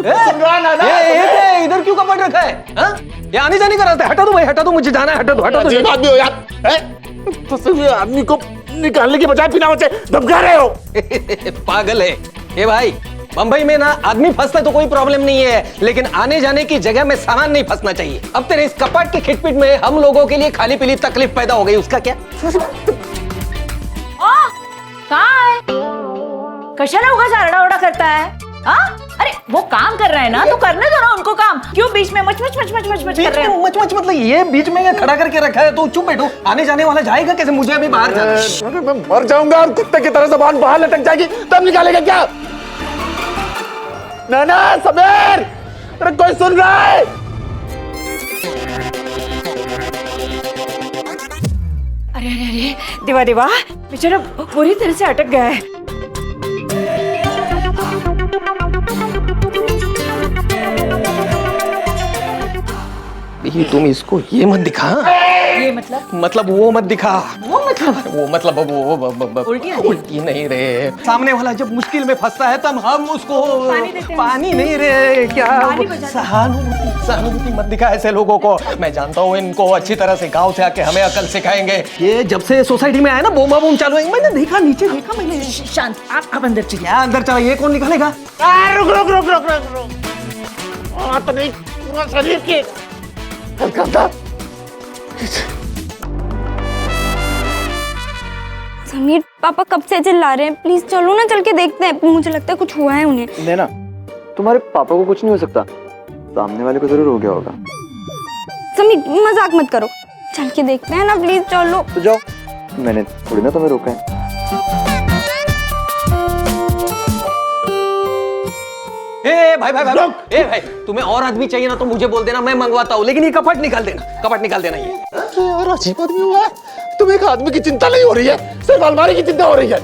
ये इधर क्यों कपट रखा है? ये आने जाने का रास्ता है। हटा दो भाई, हटा दो, मुझे जाना है। हटा दो, हटा दो। अजीब आदमी हो यार, तो आदमी को निकालने की बजाय बिना वजह धमका रहे हो। पागल है ये भाई। बंबई में ना आदमी फंसता तो कोई प्रॉब्लम नहीं है, लेकिन आने जाने की जगह में सामान नहीं फंसना चाहिए। अब तेरे इस कपाट के खिटपिट में हम लोगों के लिए खाली पीली तकलीफ पैदा हो गई, उसका क्या? कहाँ है? कशाला उगाच आरडाओरडा करता है? हाँ? अरे वो काम कर रहा है ना, तो करने दो ना उनको काम। क्यों बीच में much much much much much much कर रहे हैं? मच मच मतलब ये बीच में खड़ा करके रखा है, तो चुप बैठो। आने जाने वाला जाएगा कैसे? मुझे अभी बाहर जाना है। मैं मर जाऊंगा और कुत्ते की तरह जबान बाहर लटक जाएगी, तब निकालेगा क्या? ना सबेर, अरे कोई सुन रहा है? अरे अरे अरे देवा देवा, बेचारा पूरी तरह से अटक गया है। तुम इसको ये मत दिखा। ये मतलब वो मत दिखा। वो मतलब वो उल्टी नहीं रे। सामने वाला जब मुश्किल में फंसता है तब हम उसको पानी नहीं रे, क्या सहानुभूति मत दिखा ऐसे लोगों को। मैं जानता हूँ इनको अच्छी तरह से, गांव से आके हमें अकल सिखाएंगे। ये जब से सोसाइटी में आया ना, बूम बूम चालू है। मैंने देखा, नीचे देखा मैंने। शांत, आप अंदर चलिए। क्या अंदर चला? ये कौन निकालेगा? रुक रुक रुक रुक रुक रुक। तो नहीं पूरा शरीर के समीर, पापा कब से चिल्ला रहे हैं, प्लीज चलो ना, चल के देखते हैं। मुझे लगता है कुछ हुआ है उन्हें। नैना, तुम्हारे पापा को कुछ नहीं हो सकता, सामने वाले को जरूर हो गया होगा। समीर मजाक मत करो, चल के देखते हैं ना, प्लीज चलो। तो जाओ, मैंने थोड़ी ना तुम्हें रोका है। भाई भाई, तुम्हें और आदमी चाहिए ना तो मुझे बोल देना, मैं मंगवाता हूँ। लेकिन ये कपट निकाल देना ये। और अजीब आदमी हुआ है। तुम्हें एक आदमी की चिंता नहीं हो रही है, सिर्फ अलमारी की चिंता हो रही है।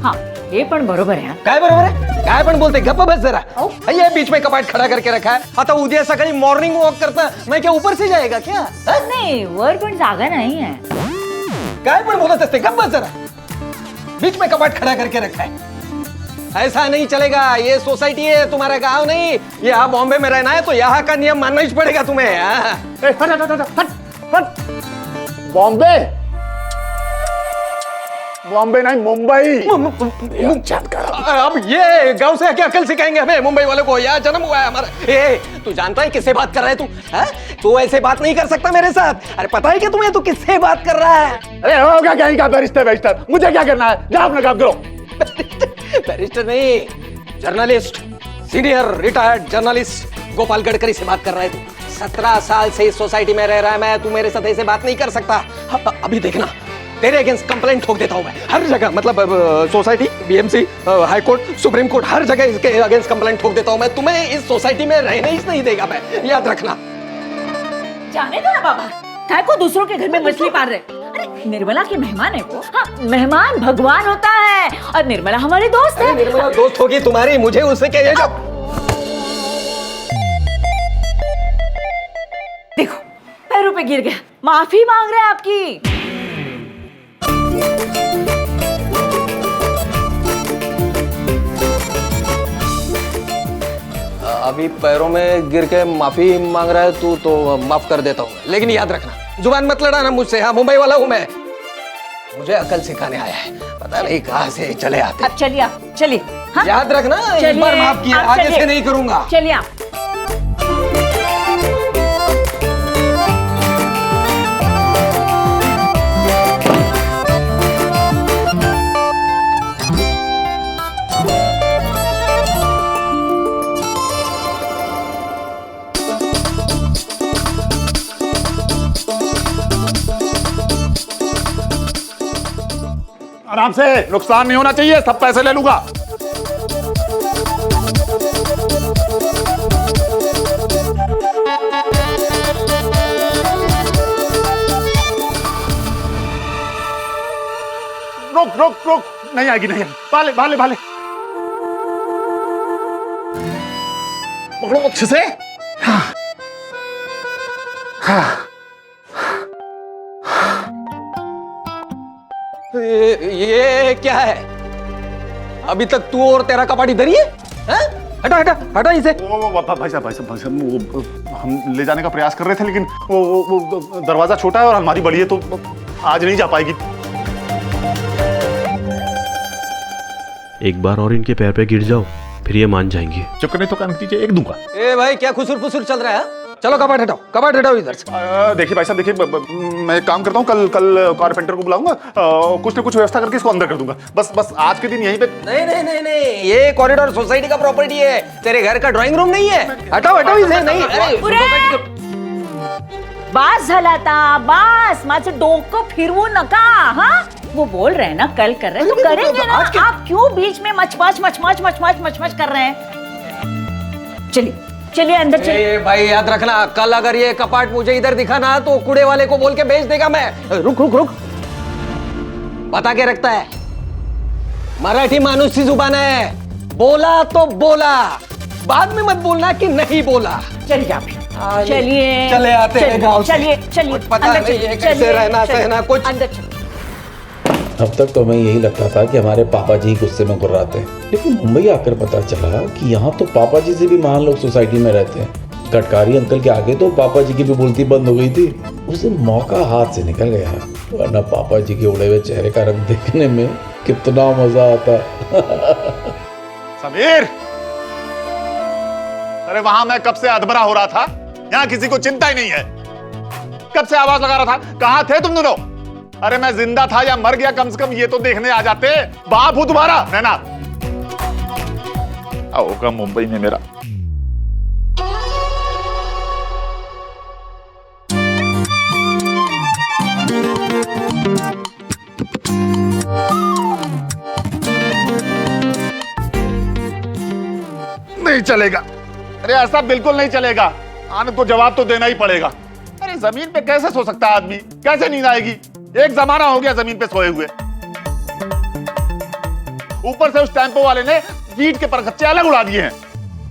हाँ, ये पण बरोबर है। काय बरोबर है? काय पण बोलते, गप्प बस जरा। ये बीच में कपाट खड़ा करके रखा है। आता उद्या सकाळी मॉर्निंग वॉक करता मैं क्या ऊपर से जाएगा क्या? नहीं, वर पण जागा नहीं है। काय पण बोलत असते, गप्प बस जरा। बीच में कपाट खड़ा करके रखा है। ऐसा नहीं चलेगा, ये सोसाइटी है, तुम्हारा गांव नहीं। यहाँ बॉम्बे में रहना है तो यहाँ का नियम मानना ही पड़ेगा तुम्हें। हट। बॉम्बे नहीं, मुंबई। अब ये गांव से आके अकल सिखाएंगे हमें, मुंबई वालों को। यहाँ जन्म हुआ है हमारा। तू जानता है किससे बात कर रहा है तू? तू ऐसे बात नहीं कर सकता मेरे साथ। अरे पता है क्या तुम्हें, तू किससे बात कर रहा है? अरे होगा क्या ही का बैरिस्टर, मुझे क्या करना है? जाओ अपना काम करो। बैरिस्टर नहीं, journalist, senior retired journalist Gopal Gadkari से बात कर रहा है तू। 17 साल से इस सोसाइटी में रह रहा है मैं, तू मेरे साथ ऐसे बात नहीं कर सकता। अभी देखना, तेरे अगेंस्ट कंप्लेंट ठोक देता हूं मैं हर जगह। मतलब society, BMC, high court, supreme court, हर जगह इसके अगेंस्ट कंप्लेंट ठोक देता हूं मैं। तुम्हें इस सोसाइटी में रहने ही नहीं देगा मैं, याद रखना। जाने दो ना बाबा, काय को दूसरों के घर में मछली पाल रहे? अरे निर्मला के मेहमान है वो। हाँ, मेहमान भगवान होता है, और निर्मला हमारी दोस्त है। निर्मला दोस्त होगी तुम्हारी, मुझे उससे क्या? देखो पैरों पे गिर गया, माफी मांग रहे हैं आपकी। अभी पैरों में गिर के माफी मांग रहा है तू, तो माफ कर देता हूँ, लेकिन याद रखना, जुबान मत लड़ाना मुझसे। हाँ, मुंबई वाला हूँ मैं, मुझे अकल सिखाने आया है। पता नहीं कहाँ से चले आते। अब चलिए आप, चलिए। हाँ? याद रखना, एक बार माफ किया, आगे से नहीं करूंगा। चलिए आप। आराम से, नुकसान नहीं होना चाहिए, सब पैसे ले लूंगा। रुक, नहीं आएगी, नहीं आएगी। भाले पकड़ो अच्छे से। ये क्या है? अभी तक तू और तेरा कपाट इधर ही है? हटा हटा हटा इसे। भाई साहब वो हम ले जाने का प्रयास कर रहे थे, लेकिन वो दरवाजा छोटा है और अलमारी बड़ी है, तो आज नहीं जा पाएगी। एक बार और इनके पैर पे गिर जाओ, फिर ये मान जाएंगे। चुप करने तो कान दीजिए, एक दूंगा। ए भाई क्या खुसुर फुसुर चल रहा है? चलो कबाट हटाओ इधर से। देखिए भाई साहब, देखिए मैं एक काम करता हूँ, कल कारपेंटर को बुलाऊंगा, कुछ ना कुछ व्यवस्था करके इसको अंदर कर दूंगा। बस आज के दिन यहीं पे। नहीं, ये कॉरिडोर सोसाइटी का प्रॉपर्टी है, तेरे घर का ड्राइंग रूम नहीं है। हटाओ इसे। नहीं अरे बास झाला था, बास माझं डोकं फिरवू नका। हाँ वो बोल रहे हैं ना कल कर रहे हैं, तो करेंगे ना। आप क्यों बीच में मच कर रहे हैं? चलिए अंदर चलिए। भाई याद रखना, कल अगर ये कपाट मुझे इधर दिखा ना तो कूड़े वाले को बोल के बेच देगा मैं। रुक बता के रखता है, मराठी मानुस सी जुबान है, बोला तो बोला, बाद में मत बोलना कि नहीं बोला। चलिए आप चलिए, चले आते हैं गाँव से। चलिए पता नहीं है कैसे रहना सहना कुछ। अंदर चलिए। अब तक तो हमें यही लगता था कि हमारे पापा जी गुस्से में गुर्राते हैं, लेकिन मुंबई आकर पता चला कि यहाँ तो पापा जी से भी महान लोग सोसाइटी में रहते हैं। गडकरी अंकल के आगे तो पापा जी की भी बोलती बंद हो गई थी। उस दिन मौका हाथ से निकल गया, वरना पापा जी के उड़े हुए चेहरे का रंग देखने में कितना मजा आता। समीर, अरे वहां मैं कब से अधमरा हो रहा था, यहाँ किसी को चिंता ही नहीं है। कब से आवाज लगा रहा था, कहां थे तुम दोनों? अरे मैं जिंदा था या मर गया, कम से कम ये तो देखने आ जाते। बाप हूं तुम्हारा, नैना। आओगा मुंबई में मेरा। नहीं चलेगा, अरे ऐसा बिल्कुल नहीं चलेगा। आने को जवाब तो देना ही पड़ेगा। अरे जमीन पे कैसे सो सकता है आदमी, कैसे नींद आएगी? एक जमाना हो गया जमीन पे सोए हुए। ऊपर से उस टेम्पो वाले ने ईंट के परखच्चे अलग उड़ा दिए हैं।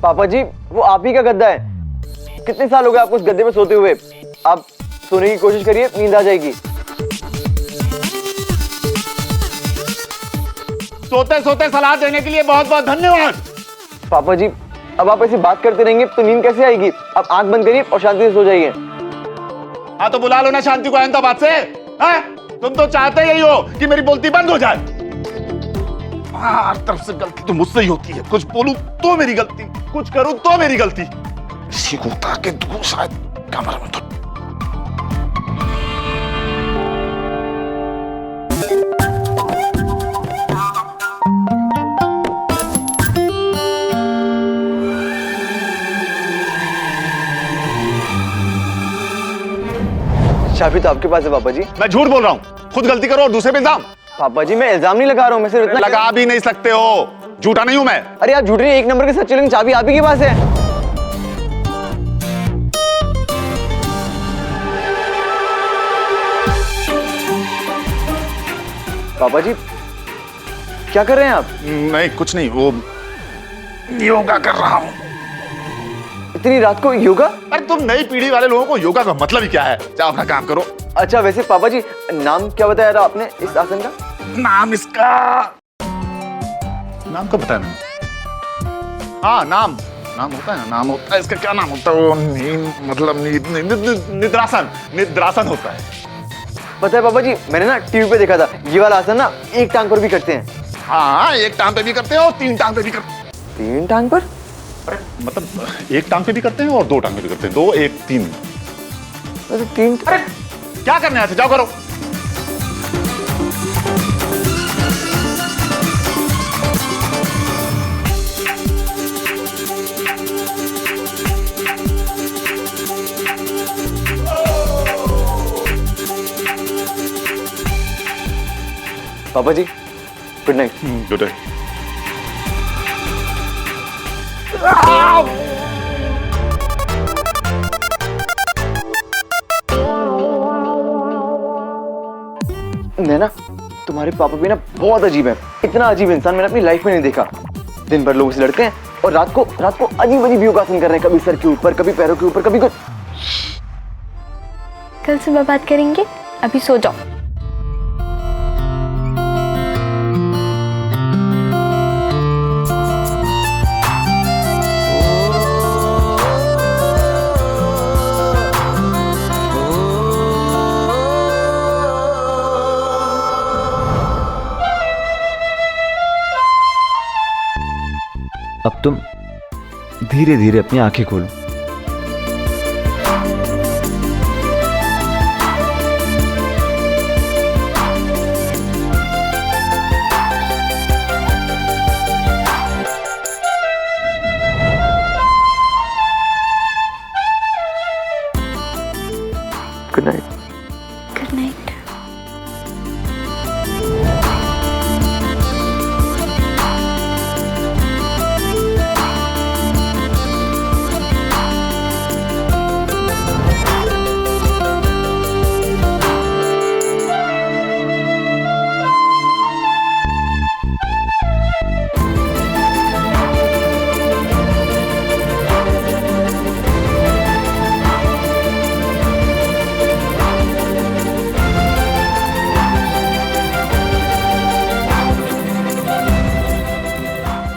पापा जी वो आप ही का गद्दा है, कितने साल हो गए आपको उस गद्दे में सोते हुए। आप सोने की कोशिश करिए, नींद आ जाएगी। सोते सोते सलाह देने के लिए बहुत बहुत धन्यवाद। पापा जी अब आप ऐसी बात करते रहेंगे तो नींद कैसे आएगी? आप आंख बंद करिए और शांति से सो जाइए। हाँ तो बुला लो ना शांति को अहमदाबाद से। तुम तो चाहते यही हो कि मेरी बोलती बंद हो जाए। हर तरफ से गलती तो मुझसे ही होती है। कुछ बोलूं तो मेरी गलती, कुछ करूं तो मेरी गलती। इसी को उतार के दूं शायद कमर में तो। चाबी तो आपके पास है पापा जी। मैं झूठ बोल रहा हूं, खुद गलती करो और दूसरे पे इल्जाम। पापा जी मैं इल्जाम नहीं लगा रहा हूँ, मैं सिर्फ इतना लगा भी नहीं सकते हो, झूठा नहीं हूं मैं। अरे आप झूठ नहीं, एक नंबर के साथ चलेंगे, चाबी आप ही के पास है। पापा जी क्या कर रहे हैं आप? नहीं कुछ नहीं, वो योगा कर रहा हूं। इतनी रात को योगा? अरे तुम नई पीढ़ी वाले लोगों को योगा का मतलब ही क्या है? जाओ अपना काम करो। अच्छा वैसे पापा जी नाम क्या बताया था आपने इस आसन का? नाम इसका, नाम का बताया मैंने? हाँ नाम होता है ना, नाम होता है इसका। क्या नाम होता है वो? निद्रासन। निद्रासन होता है। पता है पापा जी मैंने ना टीवी पे देखा था, ये वाला आसन ना एक टांग पर भी करते हैं। हाँ एक टांग पे भी करते हैं और तीन टांग पे भी करते हैं। तीन टांग पर? अरे मतलब एक टांग पे भी करते हैं और दो टांग पे भी करते हैं। 2 1 3। वैसे तीन। अरे क्या करने आए थे, जाओ करो। पापा जी good night. Good night. Naina तुम्हारे पापा भी ना बहुत अजीब है। इतना अजीब इंसान मैंने अपनी लाइफ में नहीं देखा। दिन भर लोगों से लड़ते हैं और रात को अजीब अजीब योगासन कर रहे हैं, कभी सर के ऊपर, कभी पैरों के ऊपर, कभी कुछ। कल सुबह बात करेंगे, अभी सो जाओ। तुम धीरे धीरे अपनी आंखें खोलो। Good night. Good night.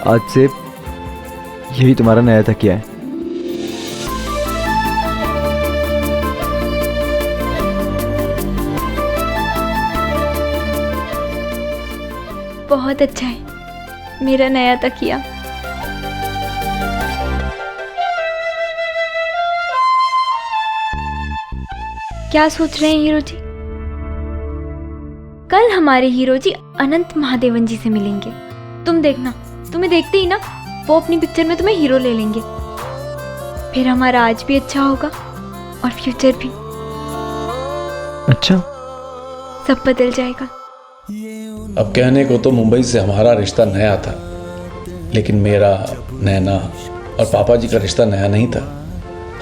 आज से यही तुम्हारा नया तकिया है। बहुत अच्छा है मेरा नया तकिया। क्या सोच रहे हैं हीरो जी? कल हमारे हीरो जी अनंत महादेवन जी से मिलेंगे। तुम देखना, तुम्हें देखते ही ना वो अपनी पिक्चर में तुम्हें हीरो ले लेंगे। फिर हमारा आज भी अच्छा होगा और फ्यूचर भी। अच्छा, सब बदल जाएगा। अब कहने को तो मुंबई से हमारा रिश्ता नया था, लेकिन मेरा, नैना और पापा जी का रिश्ता नया नहीं था।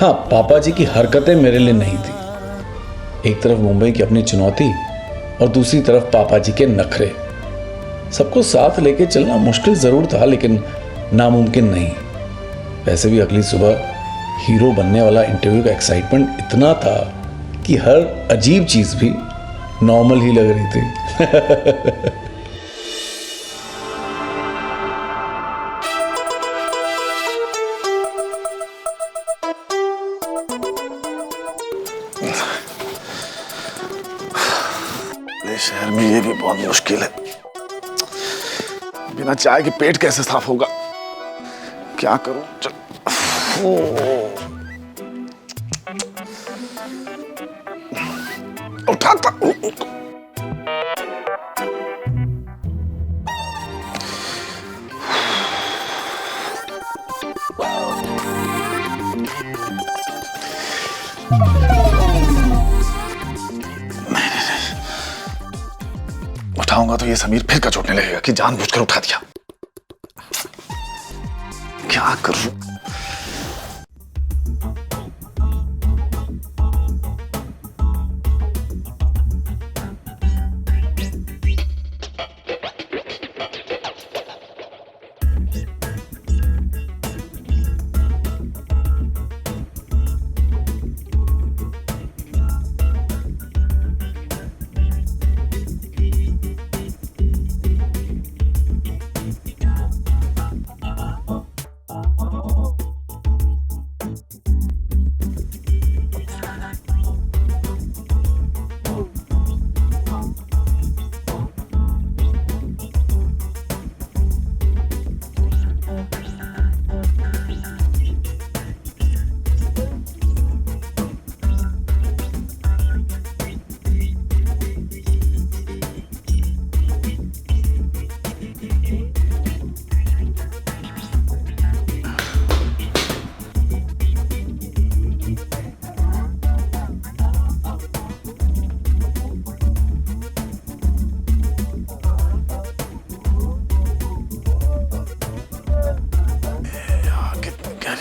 हाँ, पापा जी की हरकतें मेरे लिए नहीं थी। एक तरफ मुंबई की अपनी चुनौती और दूसरी तरफ पापा जी के नखरे। सबको साथ लेके चलना मुश्किल जरूर था, लेकिन नामुमकिन नहीं। वैसे भी अगली सुबह हीरो बनने वाला इंटरव्यू का एक्साइटमेंट इतना था कि हर अजीब चीज भी नॉर्मल ही लग रही थी। शहर में ये भी बहुत मुश्किल है। बिना चाय के पेट कैसे साफ होगा? क्या करूं? चल। उठाता। उठाऊंगा तो ये समीर फिर कचोटने लगेगा कि जानबूझकर उठा दिया। क्या करूं?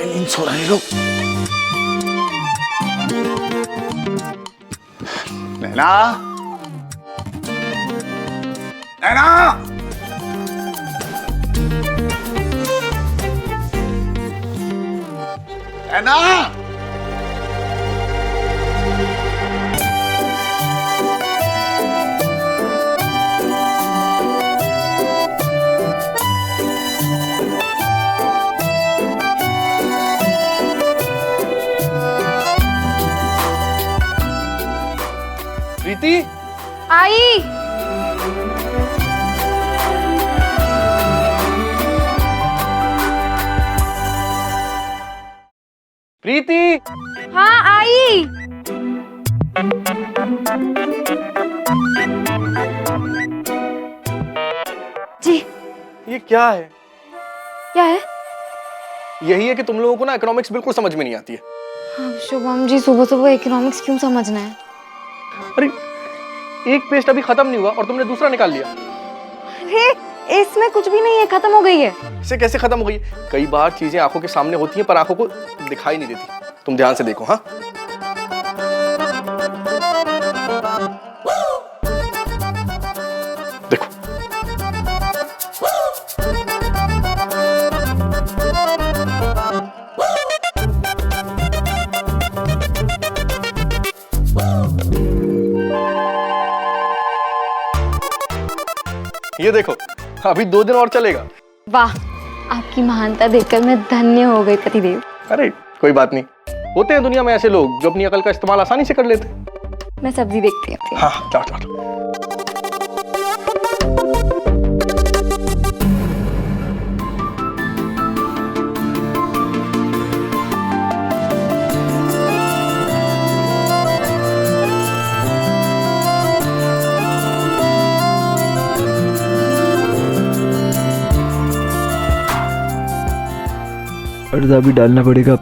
नींद सो रहे लोग। नैना, नैना, नैना, प्रीति, आई। प्रीति, हाँ आई। जी ये क्या है? क्या है? यही है कि तुम लोगों को ना इकोनॉमिक्स बिल्कुल समझ में नहीं आती है। हाँ, शुभम जी सुबह सुबह इकोनॉमिक्स क्यों समझना है? अरे एक पेस्ट अभी खत्म नहीं हुआ और तुमने दूसरा निकाल लिया। अरे इसमें कुछ भी नहीं है, खत्म हो गई है। इसे कैसे खत्म हो गई? कई बार चीजें आंखों के सामने होती हैं पर आंखों को दिखाई नहीं देती। तुम ध्यान से देखो। हाँ, देखो। ये देखो, अभी 2 दिन और चलेगा। वाह, आपकी महानता देखकर मैं धन्य हो गई पतिदेव। अरे कोई बात नहीं, होते हैं दुनिया में ऐसे लोग जो अपनी अकल का इस्तेमाल आसानी से कर लेते हैं। मैं सब्जी देखती हूँ। हाँ, जाओ। पर्दा भी डालना पड़ेगा।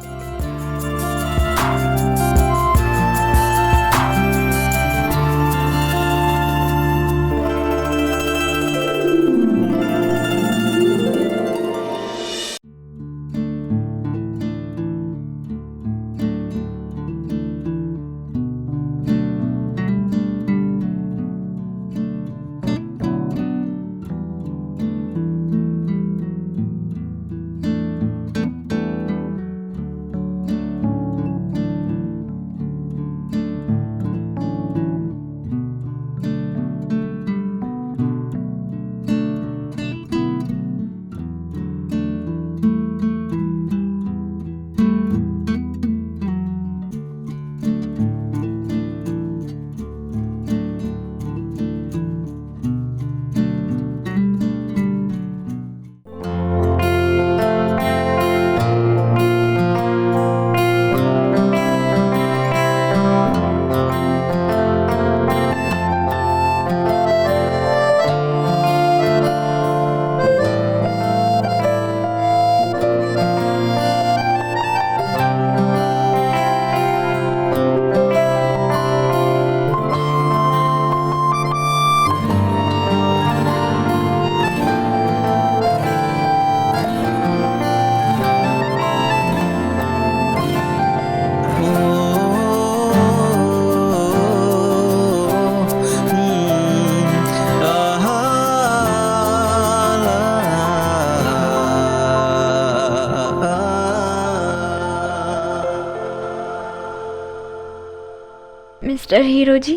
मिस्टर हीरो जी,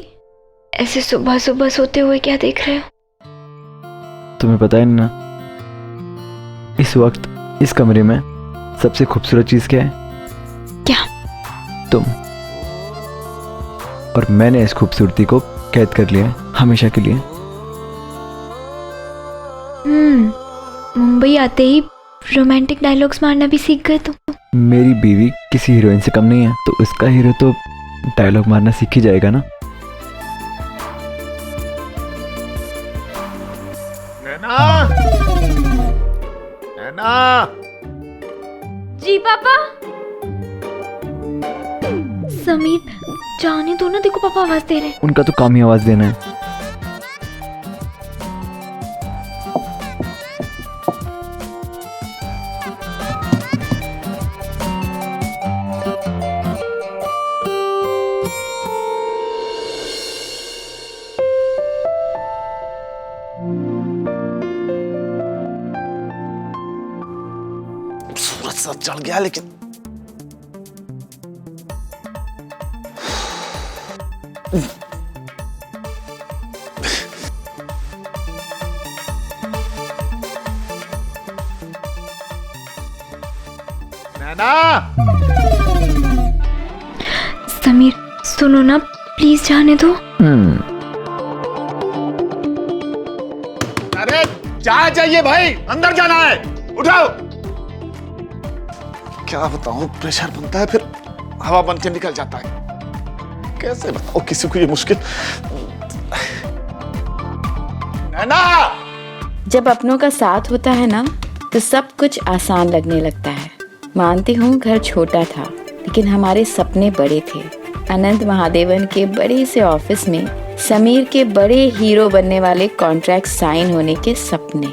ऐसे सुबह सुबह सोते हुए क्या देख रहे हो? तुम्हें पता है ना, इस वक्त इस कमरे में सबसे खूबसूरत चीज क्या है? क्या? तुम। और मैंने इस खूबसूरती को कैद कर लिया है हमेशा के लिए। मुंबई आते ही रोमांटिक डायलॉग्स मारना भी सीख गए तुम। मेरी बीवी किसी हीरोइन से कम नहीं है, तो उसका हीरो तो डायलॉग मारना सीख ही जाएगा ना। नैना, नैना। जी पापा। समीर, जाने दो ना, देखो पापा आवाज दे रहे हैं। उनका तो काम ही आवाज देना है। सूरज सब चढ़ गया लेकिन नैना। समीर सुनो ना, प्लीज जाने दो। अरे चाय चाहिए भाई, अंदर जाना है, उठाओ। क्या बताऊं, प्रेशर बनता है फिर। हवा बन के निकल जाता है। कैसे बताओ किसी को ये मुश्किल। नैना, जब अपनों का साथ होता है ना तो सब कुछ आसान लगने लगता है। मानती हूँ घर छोटा था, लेकिन हमारे सपने बड़े थे। अनंत महादेवन के बड़े से ऑफिस में समीर के बड़े हीरो बनने वाले कॉन्ट्रैक्ट साइन होने के सपने।